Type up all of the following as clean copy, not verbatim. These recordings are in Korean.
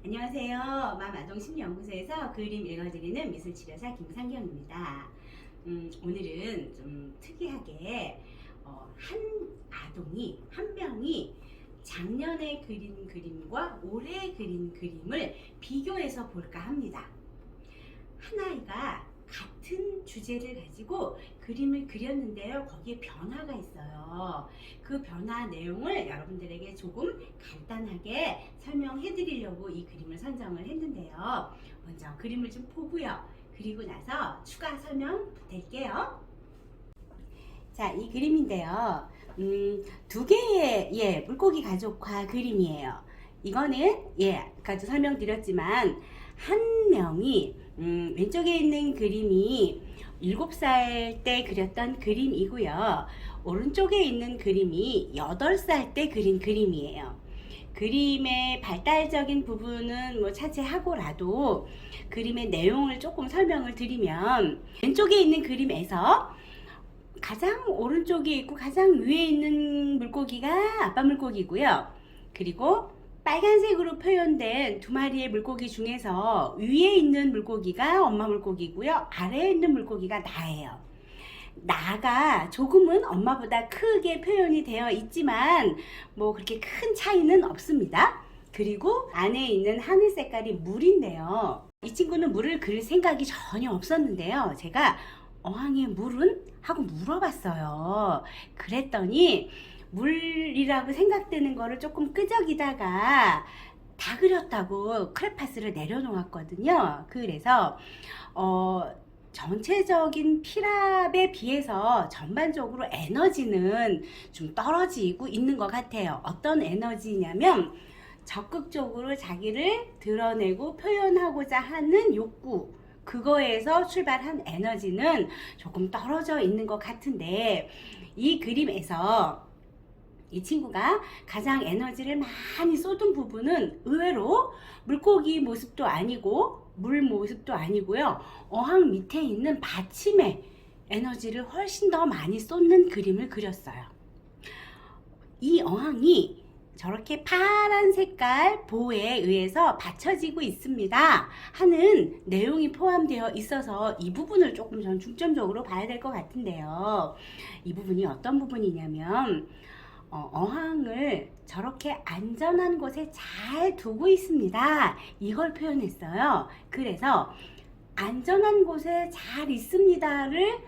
안녕하세요. 맘아동심리연구소에서 그림 읽어드리는 미술치료사 김상경입니다. 오늘은 좀 특이하게 한 아동이, 한 명이 작년에 그린 그림과 올해 그린 그림을 비교해서 볼까 합니다. 한 아이가 같은 주제를 가지고 그림을 그렸는데요. 거기에 변화가 있어요. 그 변화 내용을 여러분들에게 조금 간단하게 설명해 드리려고 이 그림을 선정을 했는데요. 먼저 그림을 좀 보고요. 그리고 나서 추가 설명 드릴게요. 자, 이 그림인데요. 두 개의 물고기 가족화 그림이에요. 이거는 아까도 설명드렸지만 한 명이 왼쪽에 있는 그림이 7살 때 그렸던 그림이고요. 오른쪽에 있는 그림이 8살 때 그린 그림이에요. 그림의 발달적인 부분은 뭐 차치하고라도 그림의 내용을 조금 설명을 드리면, 왼쪽에 있는 그림에서 가장 오른쪽에 있고 가장 위에 있는 물고기가 아빠 물고기고요. 그리고 빨간색으로 표현된 두 마리의 물고기 중에서 위에 있는 물고기가 엄마 물고기고요. 아래에 있는 물고기가 나예요. 나가 조금은 엄마보다 크게 표현이 되어 있지만 뭐 그렇게 큰 차이는 없습니다. 그리고 안에 있는 하늘 색깔이 물인데요. 이 친구는 물을 그릴 생각이 전혀 없었는데요. 제가 어항에 물은? 하고 물어봤어요. 그랬더니 물이라고 생각되는 거를 조금 끄적이다가 다 그렸다고 크레파스를 내려놓았거든요. 그래서 전체적인 피랍에 비해서 전반적으로 에너지는 좀 떨어지고 있는 것 같아요. 어떤 에너지냐면 적극적으로 자기를 드러내고 표현하고자 하는 욕구, 그거에서 출발한 에너지는 조금 떨어져 있는 것 같은데, 이 그림에서 이 친구가 가장 에너지를 많이 쏟은 부분은 의외로 물고기 모습도 아니고 물 모습도 아니고요. 어항 밑에 있는 받침에 에너지를 훨씬 더 많이 쏟는 그림을 그렸어요. 이 어항이 저렇게 파란 색깔 보에 의해서 받쳐지고 있습니다 하는 내용이 포함되어 있어서 이 부분을 조금 전 중점적으로 봐야 될 것 같은데요. 이 부분이 어떤 부분이냐면 어항을 저렇게 안전한 곳에 잘 두고 있습니다, 이걸 표현했어요. 그래서 안전한 곳에 잘 있습니다를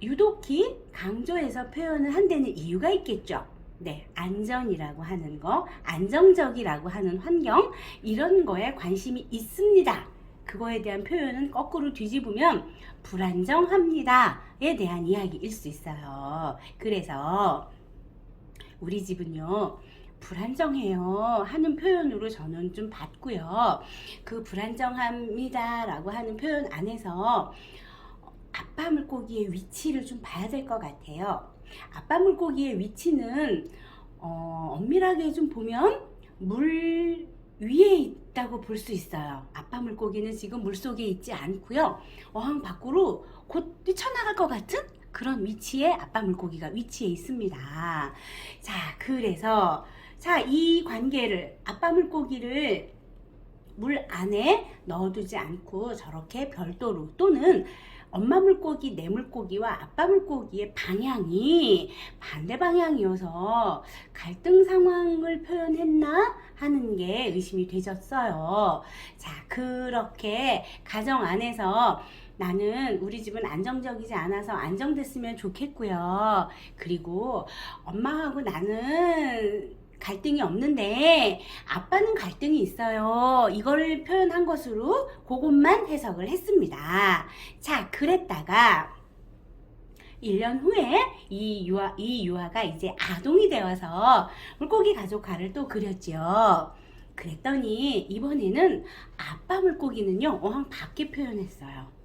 유독히 강조해서 표현을 한 데는 이유가 있겠죠. 네, 안전이라고 하는 거, 안정적이라고 하는 환경, 이런 거에 관심이 있습니다. 그거에 대한 표현은 거꾸로 뒤집으면 불안정합니다에 대한 이야기일 수 있어요. 그래서 우리 집은요, 불안정해요 하는 표현으로 저는 좀 봤고요. 그 불안정합니다 라고 하는 표현 안에서 아빠 물고기의 위치를 좀 봐야 될 것 같아요. 아빠 물고기의 위치는 엄밀하게 좀 보면 물 위에 있다고 볼 수 있어요. 아빠 물고기는 지금 물속에 있지 않고요. 어항 밖으로 곧 뛰쳐나갈 것 같은 그런 위치에 아빠 물고기가 위치해 있습니다. 자, 그래서 이 관계를, 아빠 물고기를 물 안에 넣어두지 않고 저렇게 별도로, 또는 엄마 물고기, 내 물고기와 아빠 물고기의 방향이 반대 방향이어서 갈등 상황을 표현했나 하는 게 의심이 되셨어요. 자, 그렇게 가정 안에서 나는 우리 집은 안정적이지 않아서 안정됐으면 좋겠고요. 그리고 엄마하고 나는 갈등이 없는데 아빠는 갈등이 있어요, 이거를 표현한 것으로 그것만 해석을 했습니다. 자, 그랬다가 1년 후에 이 유아가 이제 아동이 되어서 물고기 가족화를 또 그렸죠. 그랬더니 이번에는 아빠 물고기는요, 어항 밖에 표현했어요.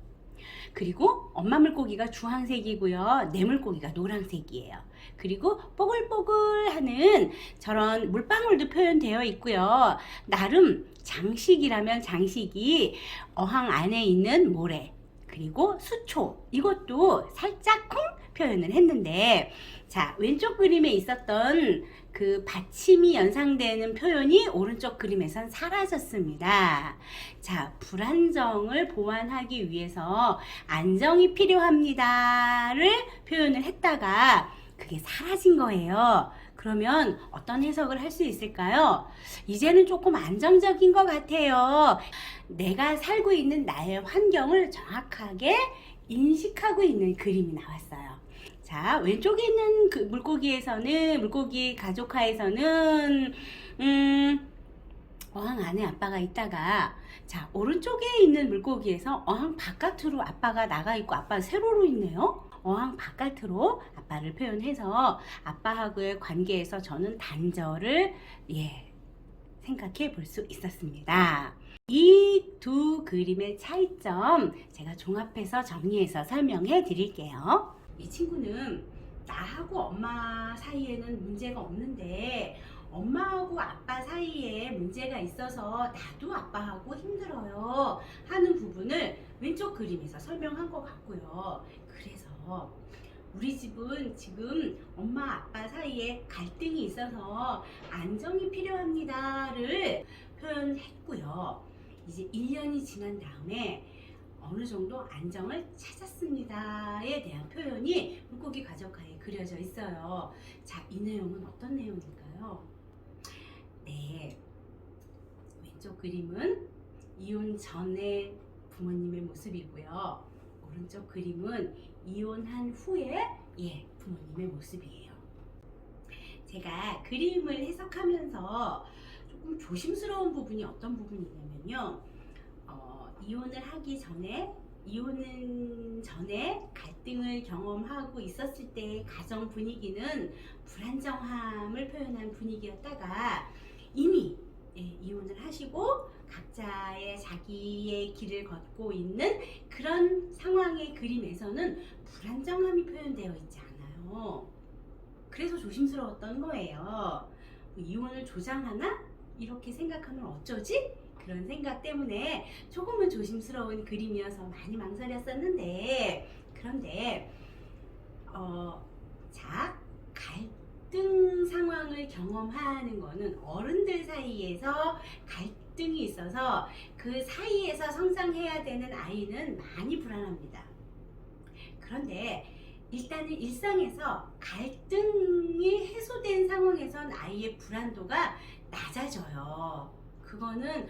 그리고 엄마 물고기가 주황색이고요, 내 물고기가 노란색이에요. 그리고 뽀글뽀글하는 저런 물방울도 표현되어 있고요. 나름 장식이라면 장식이 어항 안에 있는 모래, 그리고 수초, 이것도 살짝 쿵 표현을 했는데, 자, 왼쪽 그림에 있었던 그 받침이 연상되는 표현이 오른쪽 그림에선 사라졌습니다. 자, 불안정을 보완하기 위해서 안정이 필요합니다를 표현을 했다가 그게 사라진 거예요. 그러면 어떤 해석을 할 수 있을까요? 이제는 조금 안정적인 것 같아요. 내가 살고 있는 나의 환경을 정확하게 인식하고 있는 그림이 나왔어요. 자, 왼쪽에 있는 그 물고기 가족화에서는 어항 안에 아빠가 있다가, 자, 오른쪽에 있는 물고기에서 어항 바깥으로 아빠가 나가 있고 아빠가 세로로 있네요. 어항 바깥으로 아빠를 표현해서 아빠하고의 관계에서 저는 단절을 생각해 볼 수 있었습니다. 이 두 그림의 차이점 제가 종합해서 정리해서 설명해 드릴게요. 이 친구는 나하고 엄마 사이에는 문제가 없는데 엄마하고 아빠 사이에 문제가 있어서 나도 아빠하고 힘들어요 하는 부분을 왼쪽 그림에서 설명한 것 같고요. 그래서 우리 집은 지금 엄마 아빠 사이에 갈등이 있어서 안정이 필요합니다를 표현했고요. 이제 1년이 지난 다음에 어느 정도 안정을 찾았습니다에 대한 표현이 물고기 가족화에 그려져 있어요. 자, 이 내용은 어떤 내용일까요? 네, 왼쪽 그림은 이혼 전의 부모님의 모습이고요. 오른쪽 그림은 이혼한 후에 부모님의 모습이에요. 제가 그림을 해석하면서 조금 조심스러운 부분이 어떤 부분이냐면요. 이혼을 하기 전에, 이혼은 전에 갈등을 경험하고 있었을 때의 가정 분위기는 불안정함을 표현한 분위기였다가 이미 이혼을 하시고 각자의 자기의 길을 걷고 있는 그런 상황의 그림에서는 불안정함이 표현되어 있지 않아요. 그래서 조심스러웠던 거예요. 이혼을 조장하나? 이렇게 생각하면 어쩌지? 그런 생각 때문에 조금은 조심스러운 그림이어서 많이 망설였었는데, 그런데 자, 갈등 상황을 경험하는 거는 어른들 사이에서 갈등이 있어서 그 사이에서 성장해야 되는 아이는 많이 불안합니다. 그런데 일단은 일상에서 갈등이 해소된 상황에선 아이의 불안도가 낮아져요. 그거는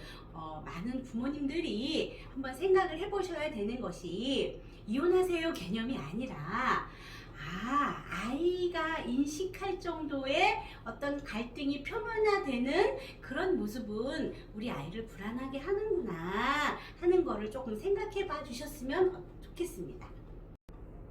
많은 부모님들이 한번 생각을 해보셔야 되는 것이 이혼하세요 개념이 아니라 아이가 인식할 정도의 어떤 갈등이 표면화되는 그런 모습은 우리 아이를 불안하게 하는구나 하는 거를 조금 생각해 봐 주셨으면 좋겠습니다.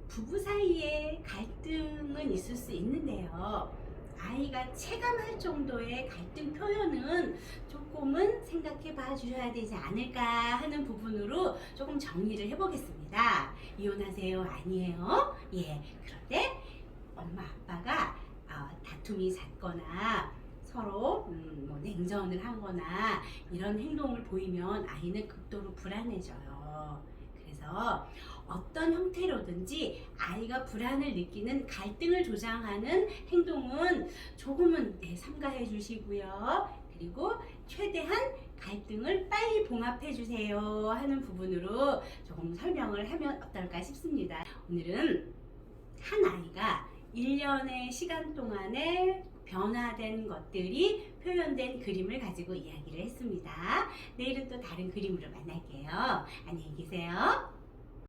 부부 사이에 갈등은 있을 수 있는데요. 아이가 체감할 정도의 갈등 표현은 조금은 생각해 봐 주셔야 되지 않을까 하는 부분으로 조금 정리를 해보겠습니다. 이혼하세요? 아니에요? 그런데 엄마 아빠가 다툼이 잦거나 서로 냉전을 하거나 이런 행동을 보이면 아이는 극도로 불안해져요. 그래서 어떤 형태로든지 아이가 불안을 느끼는 갈등을 조장하는 행동은 조금은 삼가해 주시고요. 그리고 최대한 갈등을 빨리 봉합해 주세요 하는 부분으로 조금 설명을 하면 어떨까 싶습니다. 오늘은 한 아이가 1년의 시간 동안에 변화된 것들이 표현된 그림을 가지고 이야기를 했습니다. 내일은 또 다른 그림으로 만날게요. 안녕히 계세요.